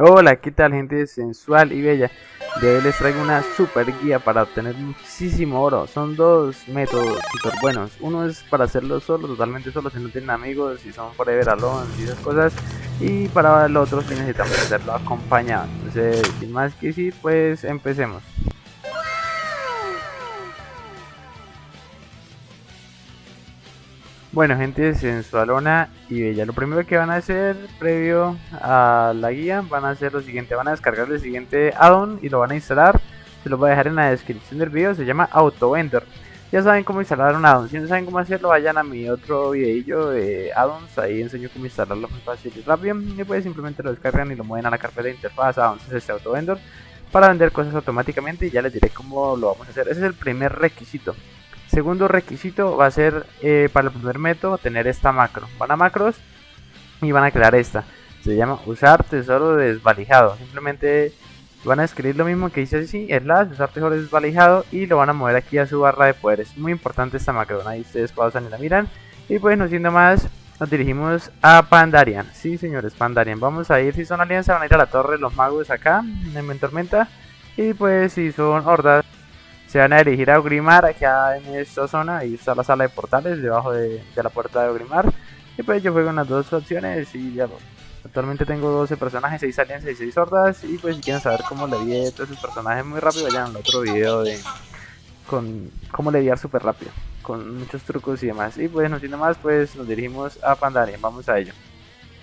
Hola, ¿qué tal, gente sensual y bella? De hoy les traigo una super guía para obtener muchísimo oro. Son dos métodos super buenos. Uno es para hacerlo solo, totalmente solo, si no tienen amigos, si son forever alone y esas cosas. Y para el otro si necesitamos hacerlo acompañado. Entonces, sin más que decir, pues empecemos. Bueno, gente sensualona y bella, lo primero que van a hacer previo a la guía van a hacer lo siguiente: van a descargar el siguiente addon y lo van a instalar. Se los voy a dejar en la descripción del video, se llama AutoVender. Ya saben cómo instalar un addon. Si no saben cómo hacerlo, vayan a mi otro videillo de addons, ahí enseño cómo instalarlo muy fácil y rápido. Y pues simplemente lo descargan y lo mueven a la carpeta de interfaz addons, es este AutoVender, para vender cosas automáticamente, y ya les diré cómo lo vamos a hacer. Ese es el primer requisito. Segundo requisito va a ser, para el primer método, tener esta macro. Van a macros y van a crear esta. Se llama usar tesoro desvalijado. Simplemente van a escribir lo mismo que dice así, slash usar tesoro desvalijado, y lo van a mover aquí a su barra de poder. Es muy importante esta macro. Ahí ustedes pausan y la miran. Y pues no siendo más, nos dirigimos a Pandarian. Sí, señores, Pandarian. Vamos a ir, si son alianza, van a ir a la torre de los magos acá, en Tormenta. Y pues si son hordas, se van a dirigir a Ogrimar, acá en esta zona. Ahí está la sala de portales, debajo de la puerta de Ogrimar. Y pues yo juego en las dos opciones y ya lo. Actualmente tengo 12 personajes, 6 alianzas y 6 hordas. Y pues si quieren saber cómo le di a todos esos personajes muy rápido, vayan al otro video de con cómo lidiar súper rápido, con muchos trucos y demás. Y pues no siendo más, pues nos dirigimos a Pandaren, vamos a ello.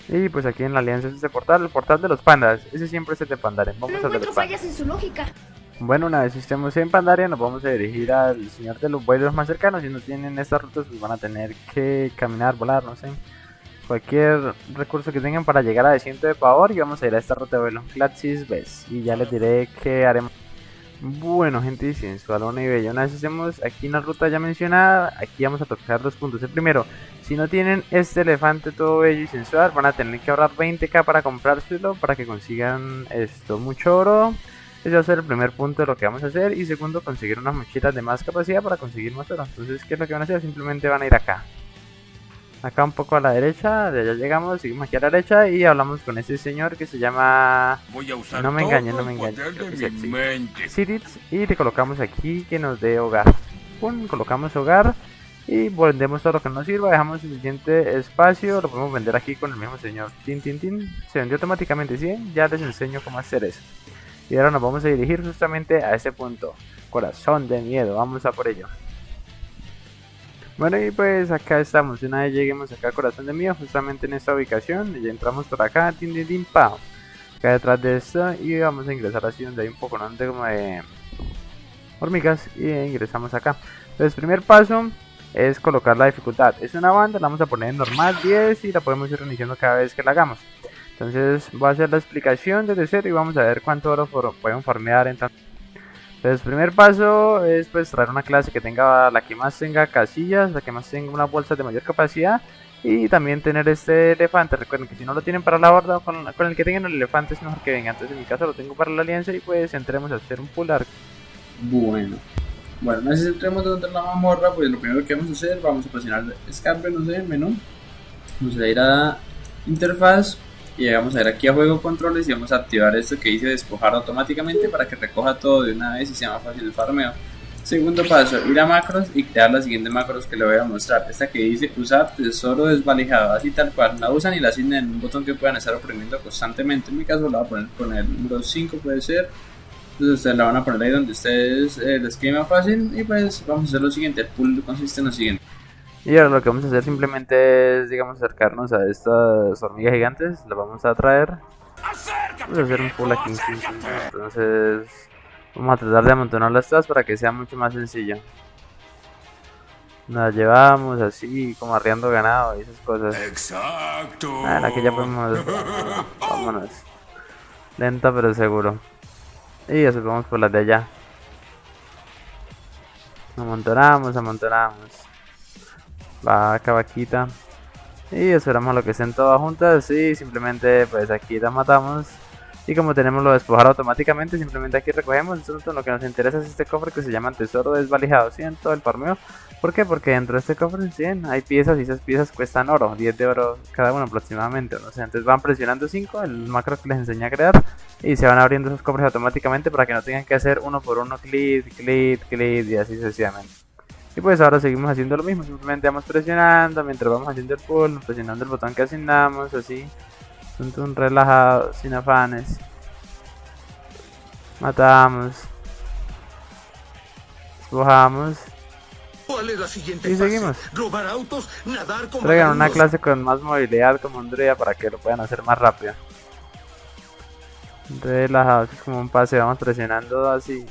Y pues aquí en la alianza es este portal, el portal de los pandas. Ese siempre es el de Pandaren, vamos a ver los pandas. En su lógica. Bueno, una vez estemos en Pandaria, nos vamos a dirigir al señor de los vuelos más cercanos. Si no tienen estas rutas, pues van a tener que caminar, volar, no sé, cualquier recurso que tengan para llegar a desciento de pavor. Y vamos a ir a esta ruta de vuelo, Clatsis Bes, y ya les diré qué haremos. Bueno, gente sensualona y bella, una vez estemos aquí en la ruta ya mencionada, aquí vamos a tocar dos puntos. El primero, si no tienen este elefante todo bello y sensual, van a tener que ahorrar 20k para comprárselo, para que consigan esto, mucho oro. Ese va a ser el primer punto de lo que vamos a hacer. Y segundo, conseguir unas mochilas de más capacidad para conseguir más oro. Entonces, ¿qué es lo que van a hacer? Simplemente van a ir acá. Acá un poco a la derecha, de allá llegamos, seguimos aquí a la derecha y hablamos con este señor que se llama... Voy a usar no me engañen, no me engañen. Siritz, y le colocamos aquí que nos dé hogar. Pum, colocamos hogar y vendemos todo lo que nos sirva, dejamos suficiente espacio, lo podemos vender aquí con el mismo señor. Tin, tin, tin. Se vendió automáticamente, ¿sí? Ya les enseño cómo hacer eso. Y ahora nos vamos a dirigir justamente a ese punto. Corazón de miedo, vamos a por ello. Bueno, y pues acá estamos. Una vez lleguemos acá a Corazón de Miedo, justamente en esta ubicación, ya entramos por acá, tin, tin, tin, pa. Acá detrás de esto, y vamos a ingresar así donde hay un poco de como de hormigas, y ingresamos acá. Entonces, primer paso es colocar la dificultad. Es una banda, la vamos a poner en normal 10 y la podemos ir reiniciando cada vez que la hagamos. Entonces voy a hacer la explicación desde cero y vamos a ver cuánto oro podemos farmear en tanto. Entonces, primer paso es pues traer una clase que tenga, la que más tenga casillas, la que más tenga una bolsa de mayor capacidad, y también tener este elefante. Recuerden que si no lo tienen para la horda, con el que tengan el elefante es mejor que venga. Entonces en mi caso lo tengo para la alianza y pues entremos a hacer un pull arc. Bueno, una vez entremos dentro de la mazmorra, pues lo primero que vamos a hacer, vamos a presionar escape, no sé, menú. Vamos a ir a interfaz y vamos a ir aquí a juego controles y vamos a activar esto que dice despojar automáticamente para que recoja todo de una vez y sea más fácil el farmeo. Segundo paso, ir a macros y crear la siguiente macros que le voy a mostrar. Esta que dice usar tesoro desvalijado, así tal cual. La usan y la asignan en un botón que puedan estar oprimiendo constantemente. En mi caso la voy a poner con el número 5, puede ser. Entonces ustedes la van a poner ahí donde ustedes les quede más fácil. Y pues vamos a hacer lo siguiente, el pool consiste en lo siguiente. Y ahora lo que vamos a hacer simplemente es, digamos, acercarnos a estas hormigas gigantes. Las vamos a traer. Vamos a hacer un pull aquí. Entonces vamos a tratar de amontonarlas todas para que sea mucho más sencillo. Nos llevamos así, como arriando ganado y esas cosas. Exacto. La que ya podemos... vámonos. Lenta pero seguro. Y eso, vamos por las de allá. Amontonamos. Vaca, vaquita. Y esperamos a lo que estén todas juntas. Y simplemente pues aquí las matamos. Y como tenemos lo de despojar automáticamente, simplemente aquí recogemos. Entonces lo que nos interesa es este cofre que se llama tesoro desvalijado, ¿sí? En todo el farmeo. ¿Por qué? Porque dentro de este cofre, ¿sí? Hay piezas y esas piezas cuestan oro, 10 de oro cada uno aproximadamente. ¿No? O sea, entonces van presionando 5, el macro que les enseña a crear, y se van abriendo esos cofres automáticamente para que no tengan que hacer uno por uno, clic, clic, clic y así sucesivamente. Y pues ahora seguimos haciendo lo mismo, simplemente vamos presionando mientras vamos haciendo el pull, presionando el botón que asignamos, así. Relajado, sin afanes. Matamos. Despojamos. ¿Cuál es la siguiente Y fase? seguimos. ¿Robar autos? ¿Nadar como Traigan una marinos? clase con más movilidad como un druida para que lo puedan hacer más rápido. Relajados, es como un pase, vamos presionando así.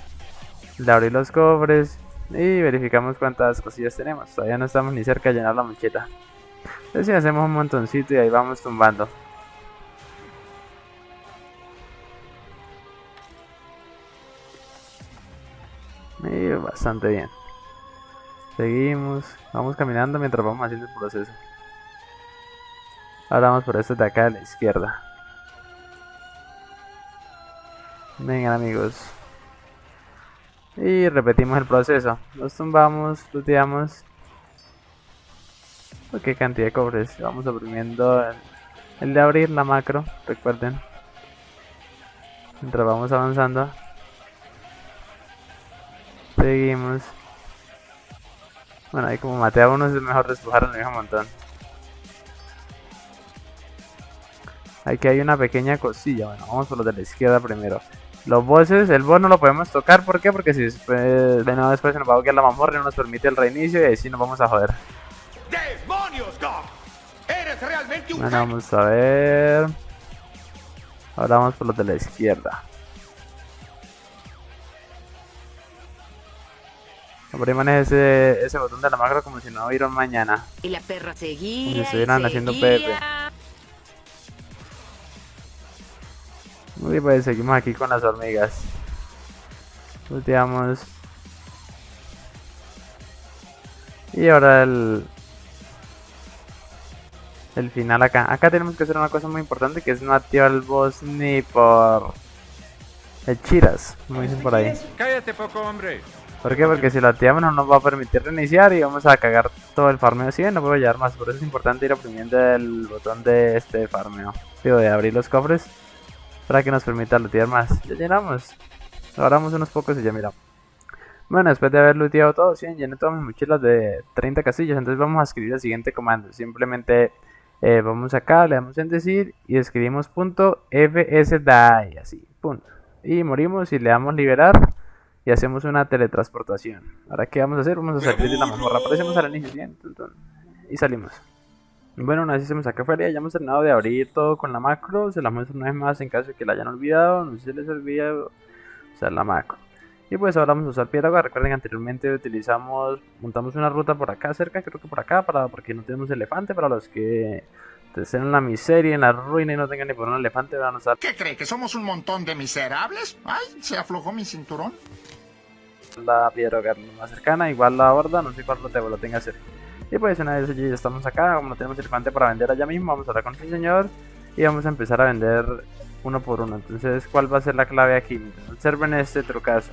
Le abrí los cofres y verificamos cuántas cosillas tenemos. Todavía no estamos ni cerca de llenar la mochila. Entonces si hacemos un montoncito y ahí vamos tumbando. Y bastante bien. Seguimos, vamos caminando mientras vamos haciendo el proceso. Ahora vamos por este de acá a la izquierda. Vengan amigos. Y repetimos el proceso. Los tumbamos, looteamos. Oh, qué cantidad de cofres. Vamos oprimiendo el de abrir la macro, recuerden. Mientras vamos avanzando. Seguimos. Bueno, ahí como maté a uno es mejor despojar el mismo montón. Aquí hay una pequeña cosilla. Bueno, vamos por los de la izquierda primero. Los bosses, el boss no lo podemos tocar. ¿Por qué? Porque si después, de nuevo después se nos va a buguear la mazmorra y no nos permite el reinicio y ahí sí nos vamos a joder. ¡Demonios, Doc! ¡Eres realmente un Bueno, vamos a ver. Ahora vamos por los de la izquierda. Opriman ese botón de la macro como si no hubiera un mañana. Y la perra Como si seguía. estuvieran haciendo PP. Muy bien, pues seguimos aquí con las hormigas. Looteamos. Y ahora el final acá. Acá tenemos que hacer una cosa muy importante, que es no activar el boss ni por hechiras, como dicen por ahí. Cállate poco, hombre. ¿Por qué? Porque si lo activamos no nos va a permitir reiniciar y vamos a cagar todo el farmeo. Si no puedo llevar más, por eso es importante ir oprimiendo el botón de este farmeo. Digo, de abrir los cofres para que nos permita lootear más. Ya llenamos. Ahora vamos unos pocos y ya miramos. Bueno, después de haber looteado todo, sí, llené todas mis mochilas de 30 casillas. Entonces vamos a escribir el siguiente comando. Simplemente vamos acá, le damos en decir y escribimos .fsdie, así, punto. Y morimos y le damos liberar y hacemos una teletransportación. Ahora, ¿qué vamos a hacer? Vamos a salir de la mazmorra. Aparecemos al inicio, ¿bien? Y salimos. Bueno, una vez hicimos acá afuera, ya hemos terminado de abrir todo con la macro. Se la muestro una vez más en caso de que la hayan olvidado. No sé si se les olvida usar la macro. Y pues ahora vamos a usar piedra. Recuerden que anteriormente montamos una ruta por acá cerca, creo que por acá, porque no tenemos elefante. Para los que estén en la miseria, en la ruina y no tengan ni por un elefante, van a usar ¿Qué cree? ¿Que somos un montón de miserables? Ay, se aflojó mi cinturón. la piedra más cercana, igual la horda, no sé cuál lo tenga cerca. Y pues una vez ya estamos acá, como no tenemos elefante para vender allá mismo, vamos a hablar con este señor y vamos a empezar a vender uno por uno. Entonces, ¿cuál va a ser la clave aquí? Observen este trucazo.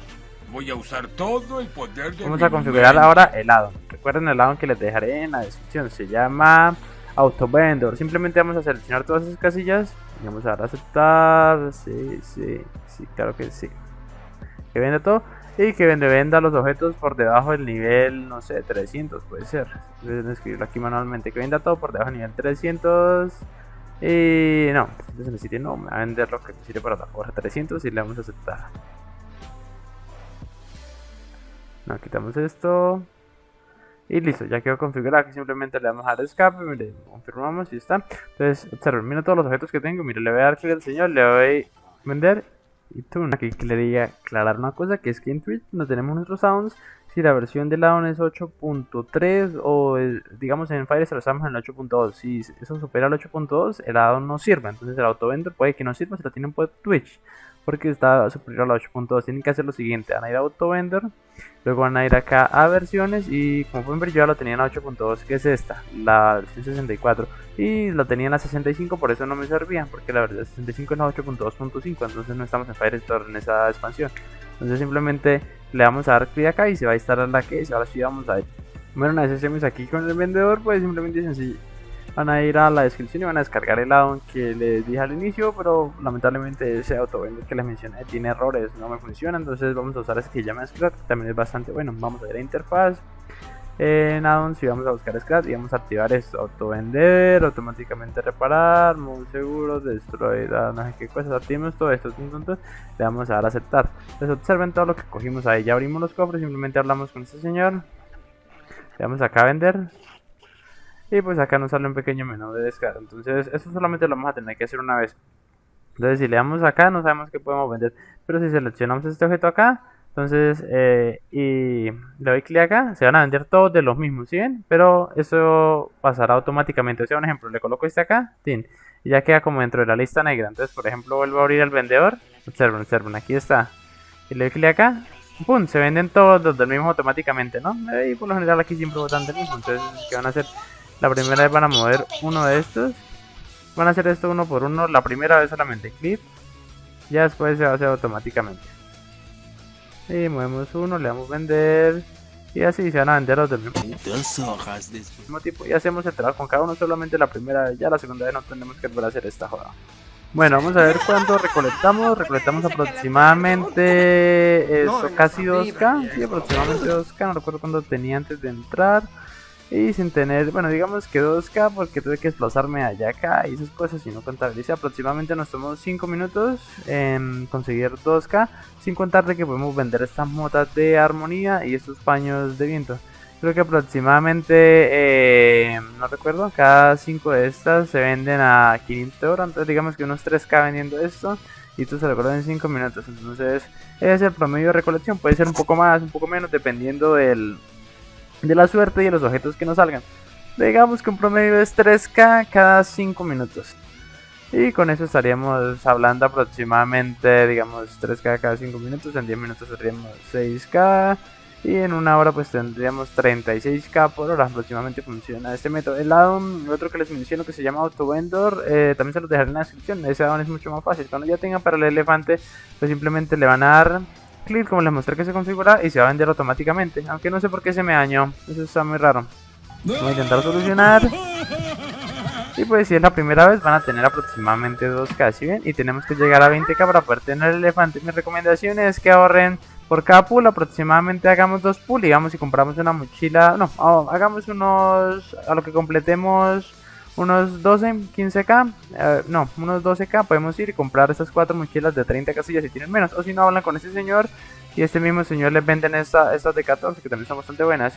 Voy a usar todo el poder de Vamos mi a configurar mente. ahora el addon. Recuerden el addon que les dejaré en la descripción, se llama Autovendor. Simplemente vamos a seleccionar todas esas casillas y vamos a dar a aceptar. Sí, claro que sí. Que venda todo y que venda los objetos por debajo del nivel, no sé, 300 puede ser. Entonces escribirlo aquí manualmente, que venda todo por debajo del nivel 300. Y no, entonces en el sitio no, me va a vender lo que me sirve para la hora 300 y le vamos a aceptar. No, quitamos esto. Y listo, ya quedó configurado. Aquí simplemente le damos a dar escape, mire, confirmamos y está. Entonces, observen, miren todos los objetos que tengo. Mire, le voy a dar clic al señor, le doy vender. Y tú, aquí quería aclarar una cosa, que es que en Twitch no tenemos nuestros addons. Si la versión del addon es 8.3 o digamos en Fire estamos en el 8.2. Si eso supera el 8.2, el addon no sirve. Entonces el autovendor puede que no sirva si lo tienen por Twitch. porque está superior a la 8.2. Tienen que hacer lo siguiente: van a ir a autovender, luego van a ir acá a versiones y como pueden ver yo ya lo tenía en la 8.2, que es esta, la versión 64, y lo tenía en la 65, por eso no me servía, porque la verdad 65 es la 8.2.5, entonces no estamos en Firestore en esa expansión. Entonces simplemente le vamos a dar clic acá y se va a instalar la que es. Ahora sí vamos a ver. Bueno, una vez estemos aquí con el vendedor, pues simplemente sencillo, van a ir a la descripción y van a descargar el addon que les dije al inicio, pero lamentablemente ese autovender que les mencioné tiene errores, no me funciona, entonces vamos a usar ese que se llama Scratch, también es bastante bueno. Vamos a ir a interfaz, en addons y vamos a buscar Scratch y vamos a activar esto: autovender, automáticamente reparar, muy seguro, destruir, no sé qué cosas, activemos todo esto, entonces le vamos a dar a aceptar. Entonces observen todo lo que cogimos ahí, ya abrimos los cofres, simplemente hablamos con este señor, le damos acá a vender. Y pues acá nos sale un pequeño menú de descarga. Entonces esto solamente lo vamos a tener que hacer una vez. Entonces si le damos acá no sabemos qué podemos vender, pero si seleccionamos este objeto acá, entonces y le doy clic acá, se van a vender todos de los mismos, ¿sí ven? Pero eso pasará automáticamente. O sea, un ejemplo, le coloco este acá, tin, y ya queda como dentro de la lista negra. Entonces por ejemplo vuelvo a abrir el vendedor, observen, aquí está, y le doy clic acá, ¡pum! Se venden todos los del mismo automáticamente, ¿no? Y por lo general aquí siempre botan del mismo. Entonces ¿qué van a hacer? La primera vez van a mover uno de estos, van a hacer esto uno por uno, la primera vez solamente clic, ya después se va a hacer automáticamente. Y movemos uno, le damos vender, y así se van a vender los del mismo tipo. Y hacemos el trabajo con cada uno solamente la primera vez, ya la segunda vez no tenemos que volver a hacer esta jugada. Bueno, vamos a ver cuánto recolectamos. Recolectamos aproximadamente casi 2k, sí, aproximadamente 2k, no recuerdo cuánto tenía antes de entrar. Y sin tener, bueno, digamos que 2k porque tuve que desplazarme allá acá y esas cosas, y no contabilicé. Aproximadamente nos tomó 5 minutos en conseguir 2k, sin contar de que podemos vender estas motas de armonía y estos paños de viento. Creo que aproximadamente, no recuerdo, cada 5 de estas se venden a 500 euros, entonces digamos que unos 3k vendiendo esto. Y esto se recolecta en 5 minutos, entonces ese es el promedio de recolección. Puede ser un poco más, un poco menos, dependiendo de la suerte y de los objetos que nos salgan. Digamos que un promedio es 3k cada 5 minutos. Y con eso estaríamos hablando aproximadamente, digamos, 3k cada 5 minutos. En 10 minutos tendríamos 6k. Y en una hora pues tendríamos 36k por hora. Aproximadamente funciona este método. El addon, otro que les menciono, que se llama autovendor, también se los dejaré en la descripción. Ese addon es mucho más fácil. Cuando ya tengan para el elefante, pues simplemente le van a dar clic, como les mostré que se configura, y se va a vender automáticamente. Aunque no sé por qué se me dañó, eso está muy raro. Voy a intentar solucionar. Y pues si es la primera vez van a tener aproximadamente 2k, ¿sí ven? Y tenemos que llegar a 20k para poder tener el elefante. Mi recomendación es que ahorren por cada pool, aproximadamente hagamos 2 pools. Digamos, si compramos una mochila, no, hagamos unos, a lo que completemos unos 12, 15k, no, unos 12k, podemos ir y comprar estas 4 mochilas de 30 casillas si tienen menos. O si no, hablan con este señor y este mismo señor les venden estas de 14, que también son bastante buenas.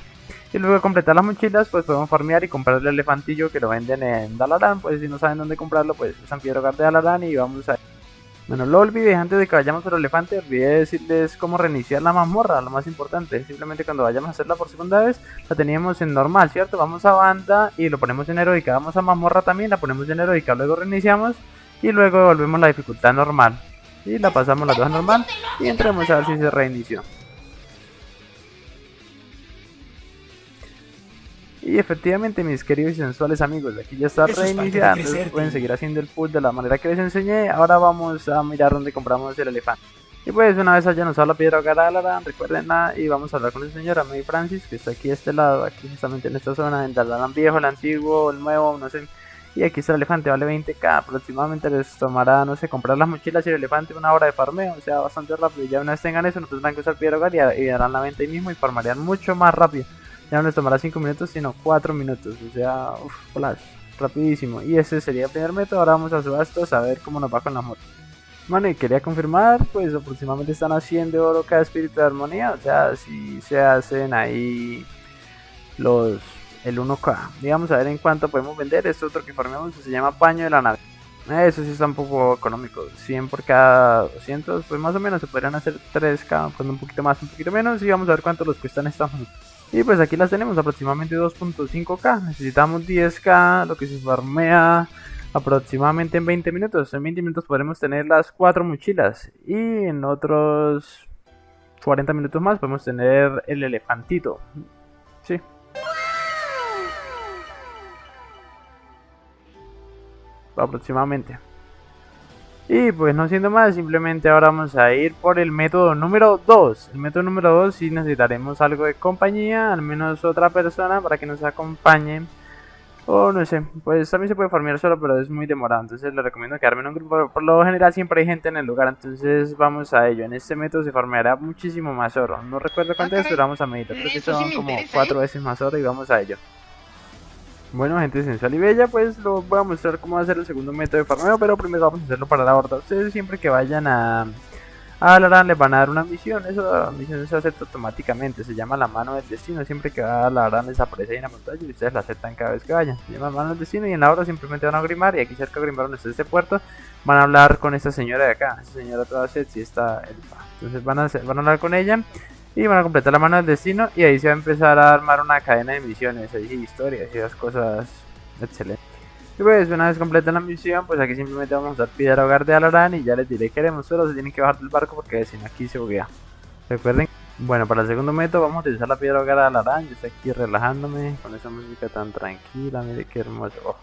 Y luego de completar las mochilas, pues podemos farmear y comprar el elefantillo que lo venden en Dalaran. Pues si no saben dónde comprarlo, pues San Pedro Hogar de Dalaran y vamos a... Bueno, lo olvidé, antes de que vayamos por el elefante, olvidé decirles cómo reiniciar la mazmorra, lo más importante. Simplemente cuando vayamos a hacerla por segunda vez, la teníamos en normal, ¿cierto? Vamos a banda y lo ponemos en heroica, vamos a mazmorra también, la ponemos en heroica, luego reiniciamos y luego volvemos a la dificultad normal. Y la pasamos las dos a normal y entremos a ver si se reinició. Y efectivamente, mis queridos y sensuales amigos, aquí ya está reiniciado. Entonces pueden seguir haciendo el pool de la manera que les enseñé. Ahora vamos a mirar dónde compramos el elefante. Y pues una vez allá nos habla Piedra Dalaran, recuerdenla, y vamos a hablar con el señor Amey Francis, que está aquí a este lado, aquí justamente en esta zona, en Dalaran viejo, el antiguo, el nuevo, no sé. Y aquí está el elefante, vale 20k, aproximadamente les tomará, no sé, comprar las mochilas y el elefante 1 hora de farmeo, o sea, bastante rápido. Ya una vez tengan eso, no tendrán que usar Piedra Hogar y darán la venta ahí mismo y farmarían mucho más rápido. Ya no les tomará 5 minutos, sino 4 minutos. O sea, flash, rapidísimo. Y ese sería el primer método. Ahora vamos a subastas a ver cómo nos va con la moto. Bueno, y quería confirmar, pues aproximadamente están a 100 de oro cada espíritu de armonía. O sea, si se hacen ahí el 1k. Y vamos a ver en cuánto podemos vender. Este otro que formemos se llama paño de la nave. Eso sí está un poco económico. 100 por cada 200, pues más o menos se podrían hacer 3k. Pues un poquito más, un poquito menos. Y vamos a ver cuánto los cuestan estas motos. Y pues aquí las tenemos, aproximadamente 2.5k. Necesitamos 10k, lo que se farmea aproximadamente en 20 minutos. En 20 minutos podremos tener las 4 mochilas y en otros 40 minutos más podemos tener el elefantito. Sí. Aproximadamente. Y pues no siendo más, simplemente ahora vamos a ir por el método número 2. El método número 2 sí necesitaremos algo de compañía, al menos otra persona para que nos acompañe. O no sé, pues también se puede farmear solo, pero es muy demorado, entonces le recomiendo quedarme en un grupo. Por lo general siempre hay gente en el lugar, entonces vamos a ello. En este método se farmeará muchísimo más oro. No recuerdo cuánto es, pero vamos a meditar. Creo que son como 4 veces más oro y vamos a ello. Bueno, gente sensual y bella, pues lo voy a mostrar cómo hacer el segundo método de farmeo, pero primero vamos a hacerlo para la horda. Ustedes siempre que vayan a Dalaran les van a dar una misión, esa misión se acepta automáticamente, se llama la mano del destino. Siempre que va a Dalaran les aparece ahí en la pantalla y ustedes la aceptan cada vez que vayan. Se llama mano del destino y en la horda simplemente van a Grimar, y aquí cerca de Grimar donde está este puerto van a hablar con esta señora de acá, esta señora toda sexy, esta elfa. Entonces van a hablar con ella y van a completar la mano del destino, y ahí se va a empezar a armar una cadena de misiones, ahí historias y esas cosas excelentes. Y pues una vez completa la misión, pues aquí simplemente vamos a dar piedra hogar de Dalaran y ya les diré que haremos. Solo se tienen que bajar del barco porque si no aquí se buguea. Recuerden, bueno, para el segundo método vamos a utilizar la piedra hogar de Dalaran. Yo estoy aquí relajándome con esa música tan tranquila, mire qué hermoso. Oh.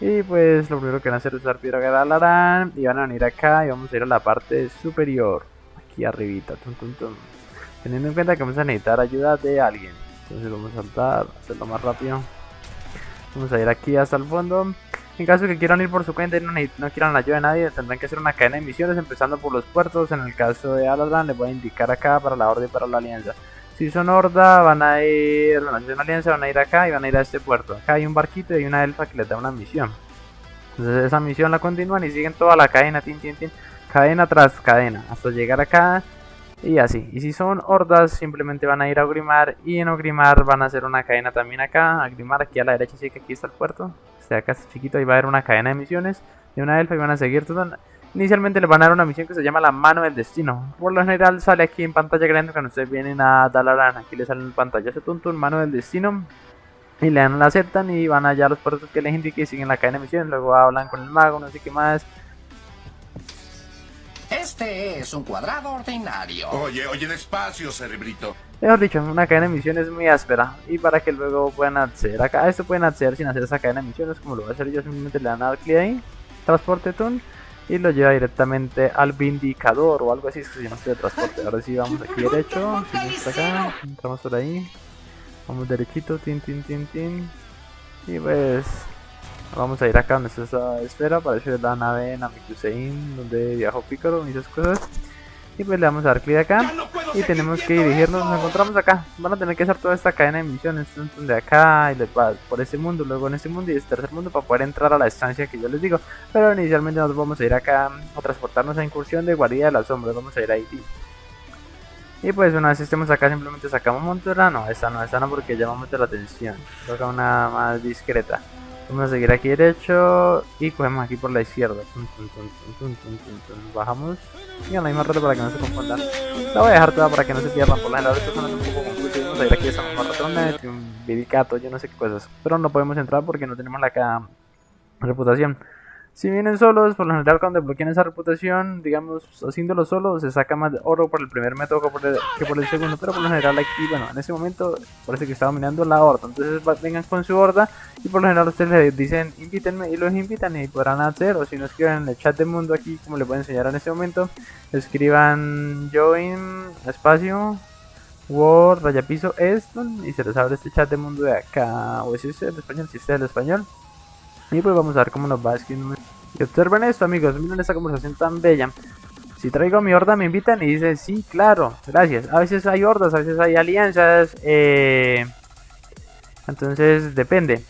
Y pues lo primero que van a hacer es usar piedra hogar de Dalaran y van a venir acá y vamos a ir a la parte superior, aquí arribita, teniendo en cuenta que vamos a necesitar ayuda de alguien. Entonces vamos a saltar, hacerlo más rápido. Vamos a ir aquí hasta el fondo. En caso de que quieran ir por su cuenta y no quieran la ayuda de nadie, tendrán que hacer una cadena de misiones empezando por los puertos. En el caso de Dalaran les voy a indicar acá para la horda y para la alianza. Si son horda van a ir, bueno, si son alianza van a ir acá y van a ir a este puerto. Acá hay un barquito y hay una elfa que les da una misión. Entonces esa misión la continúan y siguen toda la cadena, cadena tras cadena, hasta llegar acá. Y así, y si son hordas simplemente van a ir a Ogrimmar, y en Ogrimmar van a hacer una cadena también acá, a Ogrimmar aquí a la derecha, sí que aquí está el puerto, este de acá está chiquito, ahí va a haber una cadena de misiones de una elfa y van a seguir todo. Inicialmente les van a dar una misión que se llama la mano del destino, por lo general sale aquí en pantalla grande cuando ustedes vienen a Dalaran, aquí les sale en pantalla ese mano del destino, y le dan la aceptan y van allá a los puertos que les indique y siguen la cadena de misiones, luego hablan con el mago, no sé qué más. Este es un cuadrado ordinario. Oye, despacio, cerebrito. Mejor dicho, una cadena de misiones muy áspera, y para que luego puedan acceder acá, esto pueden acceder sin hacer esa cadena de misiones como lo voy a hacer yo. Simplemente le dan al clic ahí, transporte tun, y lo lleva directamente al vindicador o algo así, es que si no estoy de transporte. Ahora sí vamos aquí derecho, seguimos acá, entramos por ahí, vamos derechito, y pues vamos a ir acá donde está esa esfera, parece la nave de Namekusein donde viajó Piccolo y esas cosas. Y pues le vamos a dar clic acá y tenemos que dirigirnos, nos encontramos acá. Van a tener que hacer toda esta cadena de misiones de acá y les va por ese mundo, luego en este mundo y este tercer mundo para poder entrar a la estancia que yo les digo. Pero inicialmente nos vamos a ir acá a transportarnos a incursión de guarida de las sombras, vamos a ir ahí. Y pues una vez estemos acá simplemente sacamos montura, no, esta no porque llama mucho la atención, toca una más discreta. Vamos a seguir aquí derecho y cogemos aquí por la izquierda. Bajamos y a la misma rota para que no se confundan. La voy a dejar toda para que no se pierdan. Por la general estas zonas un poco confusas. Vamos a ir aquí a esa misma rotona, un vidicato, yo no sé qué cosas. Pero no podemos entrar porque no tenemos la reputación. Si vienen solos, por lo general cuando desbloquean esa reputación, digamos, haciéndolo solo, se saca más oro por el primer método que por el segundo. Pero por lo general aquí, bueno, en ese momento parece que está dominando la horda. Entonces vengan con su horda y por lo general ustedes les dicen invítenme y los invitan y podrán hacer. O si no, escriban en el chat de mundo aquí, como les voy a enseñar en este momento. Escriban join, espacio, word, rayapiso, esto, y se les abre este chat de mundo de acá. O si es el español, si este es el español. Y pues vamos a ver cómo nos va escribiendo. Y observen esto, amigos, miren esta conversación tan bella. Si traigo a mi horda me invitan y dice sí, claro, gracias. A veces hay hordas, a veces hay alianzas, entonces depende.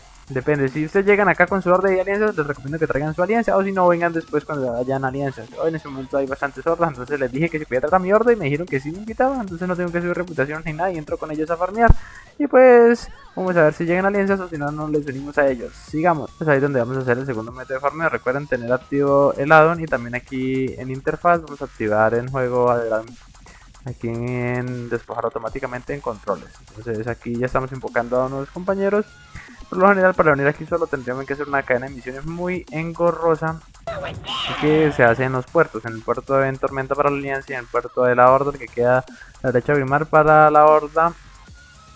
Si ustedes llegan acá con su horda y alianzas, les recomiendo que traigan su alianza. O si no, vengan después cuando hayan alianzas. Hoy en este momento hay bastantes hordas, entonces les dije que si podía traer a mi horda y me dijeron que sí me invitaban. Entonces no tengo que subir reputación ni nada y entro con ellos a farmear. Y pues vamos a ver si llegan alianzas o si no, no les unimos a ellos. Sigamos. Pues ahí es donde vamos a hacer el segundo método de farmeo. Recuerden tener activo el addon y también aquí en interfaz vamos a activar en juego aquí en despojar automáticamente en controles. Entonces aquí ya estamos invocando a unos compañeros. Por lo general, para venir aquí solo tendríamos que hacer una cadena de misiones muy engorrosa que se hace en los puertos, en el puerto de Tormenta para la Alianza y en el puerto de la Horda, el que queda a la derecha de Grimar para la Horda.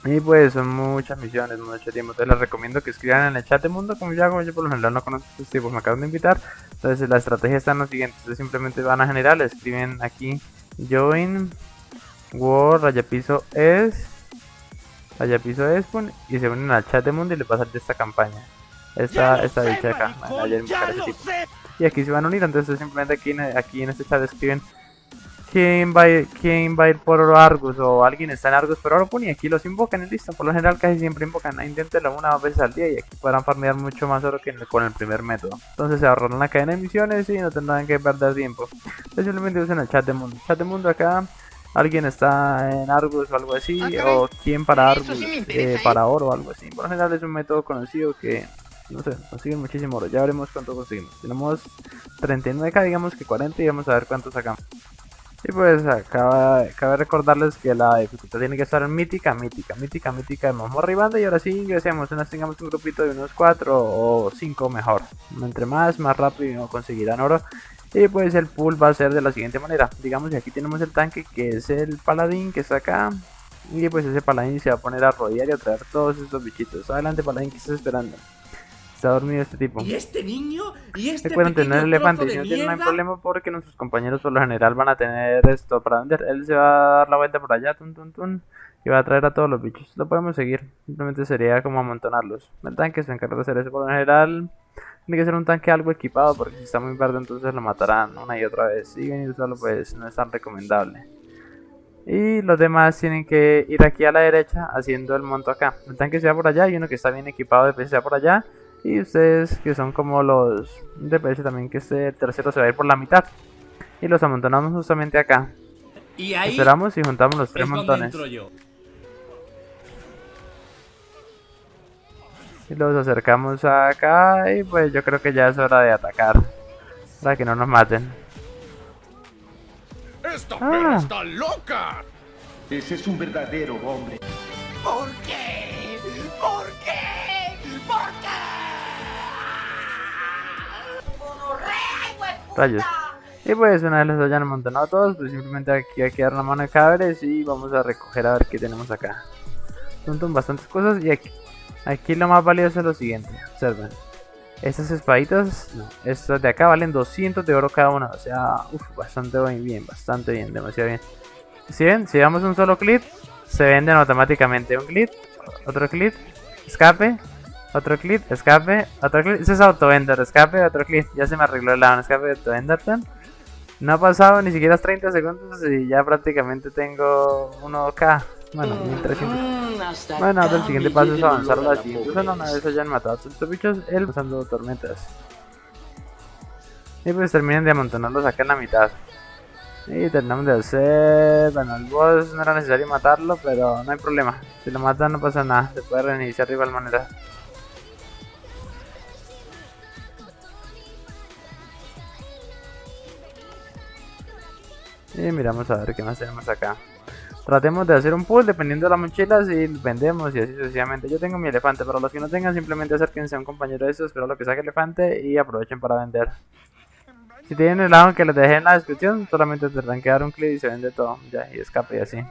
Y pues son muchas misiones, mucho tiempo. Entonces les recomiendo que escriban en el chat de mundo, como yo por lo general no conozco estos tipos, me acaban de invitar. Entonces la estrategia está en lo siguiente: ustedes simplemente van a general, escriben aquí join war rayapiso es y se unen al chat de mundo y les va a salir esta campaña. Esta dicha acá, ayer buscar ese tipo. Y aquí se van a unir, entonces simplemente aquí en este chat escriben quién va a ir por Argus, o alguien está en Argus por oro, y aquí los invocan y listo. Por lo general casi siempre invocan, inténtenlo una o dos veces al día y aquí podrán farmear mucho más oro que con el primer método. Entonces se ahorrarán la cadena de misiones y no tendrán que perder tiempo. Entonces simplemente usen el chat de mundo. Chat de mundo acá, alguien está en Argus o algo así, o quién para Argus, para oro o algo así. Por lo general es un método conocido que, no sé, consiguen muchísimo oro. Ya veremos cuánto conseguimos. Tenemos 39k, digamos que 40 y vamos a ver cuánto sacamos. Y pues cabe recordarles que la dificultad tiene que estar en mítica de mazmorra y banda. Y ahora sí ingresemos, una vez tengamos un grupito de unos 4 o 5 mejor. Entre más rápido conseguirán oro. Y pues el pool va a ser de la siguiente manera. Digamos que aquí tenemos el tanque que es el paladín que está acá. Y pues ese paladín se va a poner a rodear y a traer todos estos bichitos. Adelante paladín, ¿qué estás esperando? Está dormido este tipo. ¿Y este niño? ¿Y este Recuerden tener pequeño trozo elefante, de si no tienen mierda? problema porque nuestros compañeros por lo general van a tener esto para vender. Él se va a dar la vuelta por allá, y va a traer a todos los bichos. Lo podemos seguir, simplemente sería como amontonarlos. El tanque se encarga de hacer eso. Por lo general tiene que ser un tanque algo equipado porque si está muy verde entonces lo matarán una y otra vez. Y venir solo pues no es tan recomendable. Y los demás tienen que ir aquí a la derecha haciendo el monto acá. El tanque se va por allá y uno que está bien equipado de PC se va por allá. Y ustedes que son como los DPS también, que este tercero se va a ir por la mitad. Y los amontonamos justamente acá. Y ahí Esperamos y juntamos los 3 es donde montones. entro yo. Y los acercamos acá y pues yo creo que ya es hora de atacar. Para que no nos maten. ¡Esta perra está loca! Ese es un verdadero hombre. ¿Por qué? ¿Por qué? ¿Por qué? Rayos. Y pues una vez los hayan amontonado todos, pues simplemente aquí hay que dar una mano de cadáveres y vamos a recoger a ver qué tenemos acá. Son bastantes cosas y aquí lo más valioso es lo siguiente. Observen. Estas espaditas, no, estas de acá valen 200 de oro cada una. O sea, bastante bien, demasiado bien. Si ven, si damos un solo clic, se venden automáticamente. Un clic, otro clic, escape, otro clic, escape, otro clic. Ese es autovender, escape, otro clic. Ya se me arregló el lado, escape, autovender. No ha pasado ni siquiera 30 segundos y ya prácticamente tengo 1k. Bueno, 1300. Bueno, ahora el siguiente paso es avanzar a la siguiente zona. Una vez hayan matado a todos estos bichos, él usando tormentas. Y pues terminen de amontonarlos acá en la mitad. Y terminamos de hacer... Bueno, el boss no era necesario matarlo, pero no hay problema. Si lo matan no pasa nada, se puede reiniciar de igual manera. Y miramos a ver qué más tenemos acá. Tratemos de hacer un pool dependiendo de las mochilas y vendemos y así sucesivamente. Yo tengo mi elefante, pero los que no tengan simplemente acérquense a un compañero de estos, espero lo que saque elefante y aprovechen para vender. Si tienen el lado que les dejé en la descripción, solamente tendrán que dar un clic y se vende todo. Ya, y escape y así.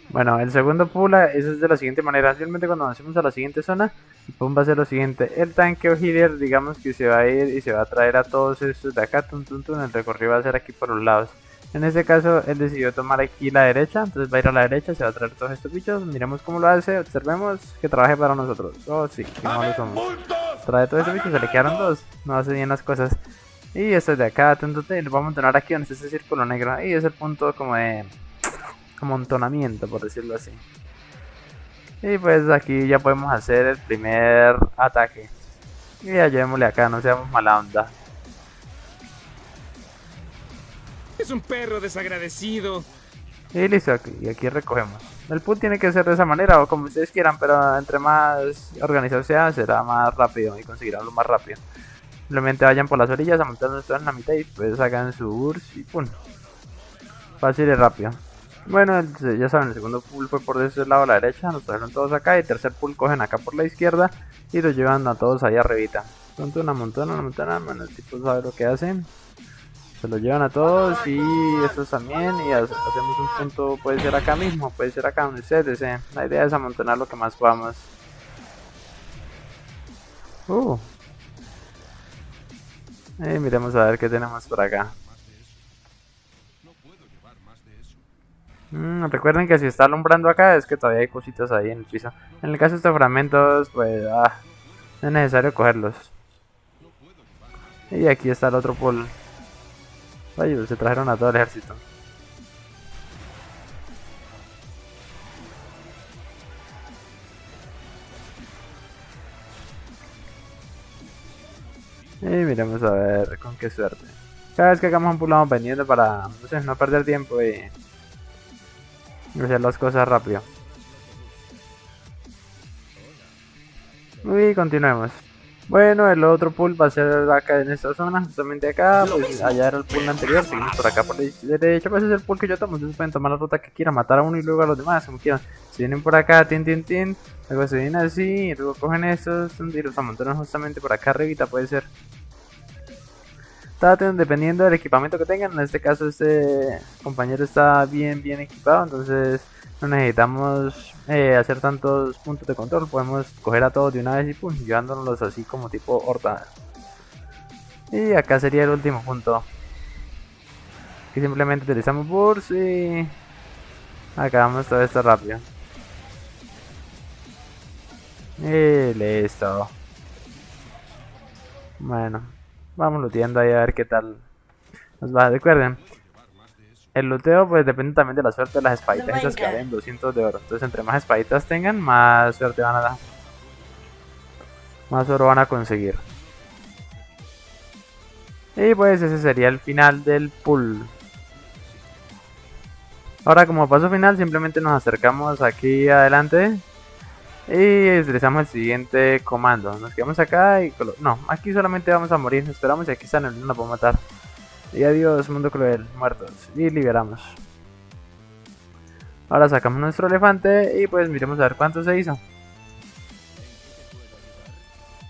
Bueno, el segundo pool eso es de la siguiente manera. Simplemente cuando avancemos a la siguiente zona, el pool va a ser lo siguiente. El tanque o healer, digamos que se va a ir y se va a traer a todos estos de acá. El recorrido va a ser aquí por los lados. En este caso, él decidió tomar aquí la derecha, entonces va a ir a la derecha, se va a traer todos estos bichos. Miremos cómo lo hace, observemos que trabaje para nosotros. Oh, sí, que no lo somos. Trae todos estos bichos, se le quedaron dos, no hace bien las cosas. Y esto es de acá, y lo vamos a amontonar aquí donde está ese círculo negro. Y es el punto como de amontonamiento, por decirlo así. Y pues aquí ya podemos hacer el primer ataque. Y ya llevémosle acá, no seamos mala onda. Es un perro desagradecido. Y listo, aquí recogemos. El pool tiene que ser de esa manera o como ustedes quieran, pero entre más organizado sea, será más rápido y conseguirán lo más rápido. Simplemente vayan por las orillas, amontarnos todo en la mitad y pues hagan su urs y pum. Fácil y rápido. Bueno, ya saben, el segundo pool fue por ese lado a la derecha, nos trajeron todos acá, y el tercer pool cogen acá por la izquierda y los llevan a todos ahí arribita. Pronto una montona, bueno, el tipo sabe lo que hacen. Se los llevan a todos y estos también, y hacemos un punto, puede ser acá mismo, puede ser acá donde ustedes deseen. La idea es amontonar lo que más podamos. Miremos a ver qué tenemos por acá. Recuerden que si está alumbrando acá es que todavía hay cositas ahí en el piso. En el caso de estos fragmentos, pues no es necesario cogerlos. Y aquí está el otro pool. Ay, se trajeron a todo el ejército. Y miremos a ver con qué suerte. Cada vez que hagamos un pool vamos vendiendo para, no sé, no perder tiempo y hacer las cosas rápido. Y continuemos. Bueno, el otro pool va a ser acá en esta zona, justamente acá, pues allá era el pool anterior, seguimos por acá por la derecha, pues es el pool que yo tomo, ustedes pueden tomar la ruta que quieran, matar a uno y luego a los demás, como quieran. Si vienen por acá, luego se vienen así, y luego cogen estos y los amontonan justamente por acá arribita, puede ser. Dependiendo del equipamiento que tengan, en este caso este compañero está bien equipado, entonces no necesitamos hacer tantos puntos de control, podemos coger a todos de una vez y pum, llevándonos así como tipo horda. Y acá sería el último punto, que simplemente utilizamos burst y acabamos todo esto rápido. Y listo. Bueno, vamos looteando ahí a ver qué tal nos va. Recuerden, el looteo pues depende también de la suerte de las espaditas, esas que valen 200 de oro. Entonces entre más espaditas tengan, más suerte van a dar, más oro van a conseguir. Y pues ese sería el final del pool. Ahora como paso final simplemente nos acercamos aquí adelante y utilizamos el siguiente comando. Nos quedamos acá y no, aquí solamente vamos a morir. Esperamos y aquí están, no nos va a matar. Y adiós mundo cruel, muertos. Y liberamos. Ahora sacamos nuestro elefante y pues miremos a ver cuánto se hizo.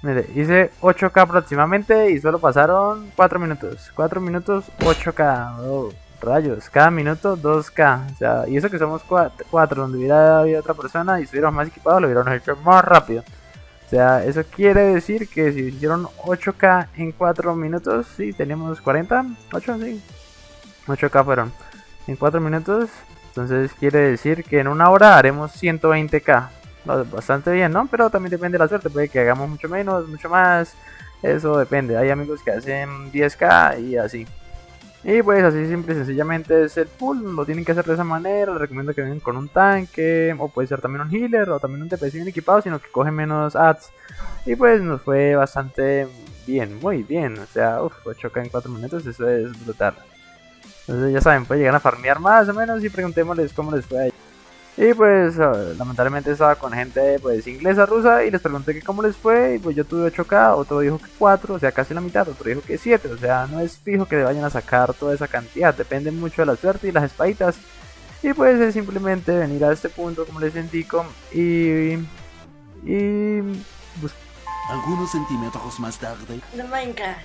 Mire, hice 8k aproximadamente y solo pasaron 4 minutos. 4 minutos, 8k. Oh, rayos, cada minuto 2k. O sea, y eso que somos 4, donde hubiera habido otra persona y estuviéramos más equipados, lo hubiéramos hecho más rápido. O sea, eso quiere decir que si hicieron 8k en 4 minutos, sí, teníamos 40, 8, sí. 8k fueron en 4 minutos. Entonces quiere decir que en una hora haremos 120k. Bastante bien, ¿no? Pero también depende de la suerte. Puede que hagamos mucho menos, mucho más. Eso depende. Hay amigos que hacen 10k y así. Y pues así simple y sencillamente es el pool. Lo tienen que hacer de esa manera. Les recomiendo que vengan con un tanque. O puede ser también un healer. O también un DPS bien equipado. Sino que coge menos ads. Y pues nos fue bastante bien. Muy bien. O sea, 8k en 4 minutos. Eso es brutal. Entonces ya saben, pueden llegar a farmear más o menos. Y preguntémosles cómo les fue a ellos. Y pues lamentablemente estaba con gente pues inglesa, rusa, y les pregunté que cómo les fue, y pues yo tuve 8k, otro dijo que 4, o sea casi la mitad, otro dijo que 7, o sea no es fijo que vayan a sacar toda esa cantidad, depende mucho de la suerte y las espaditas. Y pues es simplemente venir a este punto como les indico y Algunos centímetros más tarde.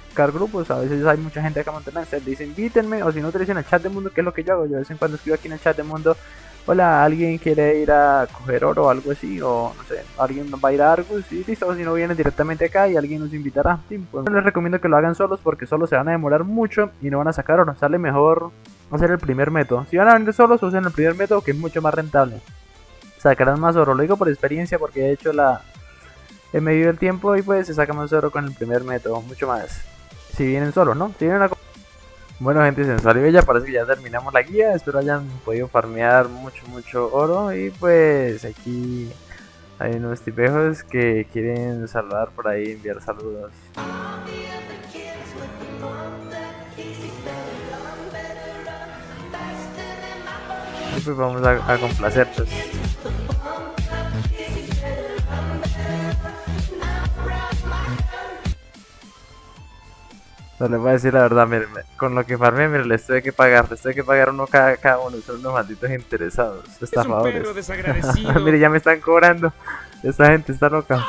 buscar grupos. A veces hay mucha gente acá en Monterrey, ustedes dicen invítenme, o si no utilizan el chat de mundo, que es lo que yo hago. Yo de vez en cuando escribo aquí en el chat de mundo: hola, alguien quiere ir a coger oro o algo así, o no sé, alguien va a ir a Argus y listo, o si no vienen directamente acá y alguien nos invitará. Sí, pues les recomiendo que lo hagan solos porque solos se van a demorar mucho y no van a sacar oro. Sale mejor hacer el primer método. Si van a venir solos, usen el primer método, que es mucho más rentable. Sacarán más oro, lo digo por experiencia porque he hecho he medido el tiempo y pues se saca más oro con el primer método, mucho más. Si vienen solos, ¿no? Si vienen a... Bueno, gente sensual y bella, parece que ya terminamos la guía. Espero hayan podido farmear mucho oro. Y pues aquí hay unos tipejos que quieren saludar por ahí, enviar saludos. Y pues vamos a complacerlos. No le voy a decir la verdad, mire, con lo que farmé, mire, les tuve que pagar uno cada uno, son unos malditos interesados, Es un estafadores. perro desagradecido. Mire, ya me están cobrando, esta gente está loca.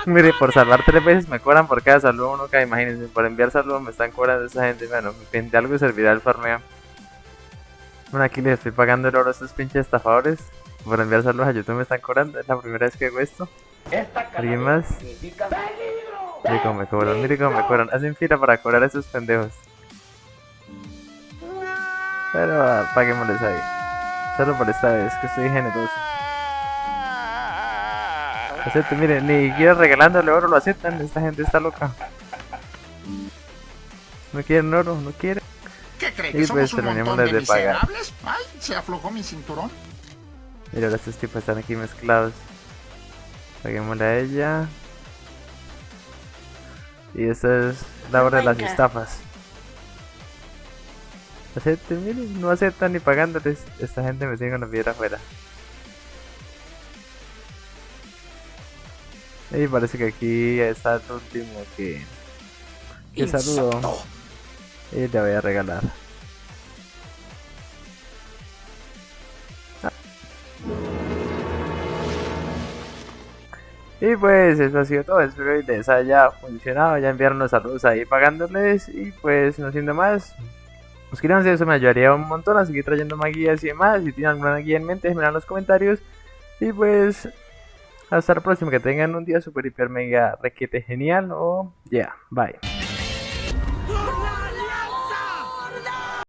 Mire, por salvar 3 veces me cobran por cada saludo 1K, imagínense, por enviar saludos me están cobrando esa gente, bueno, de algo servirá el farmeo. Bueno, aquí les estoy pagando el oro a estos pinches estafadores, por enviar saludos a YouTube me están cobrando, es la primera vez que hago esto. ¿Alguien más? Mire cómo me cobran, hacen fila para cobrar a esos pendejos. Pero paguémosles ahí, solo por esta vez, que estoy generoso. Acepten, miren, ni siquiera regalándole oro lo aceptan, esta gente está loca. No quieren oro, no quieren. ¿Qué cree Y que pues somos un terminemos montón de de pagar. miserables? Ay, se aflojó mi cinturón. Mira, ahora estos tipos están aquí mezclados. Paguémosle a ella. Y esta es la hora de las estafas. Acepten, miren, no aceptan ni pagándoles. Esta gente me tiene con la piedra afuera. Y parece que aquí está el último que saludo. Y le voy a regalar. Y pues eso ha sido todo, espero que les haya funcionado, ya enviaron los saludos ahí pagándoles y pues no siendo más, suscríbanse, eso me ayudaría un montón a seguir trayendo más guías y demás. Si tienen alguna guía en mente, déjenmela en los comentarios y pues hasta la próxima, que tengan un día super hiper mega requete genial o bye.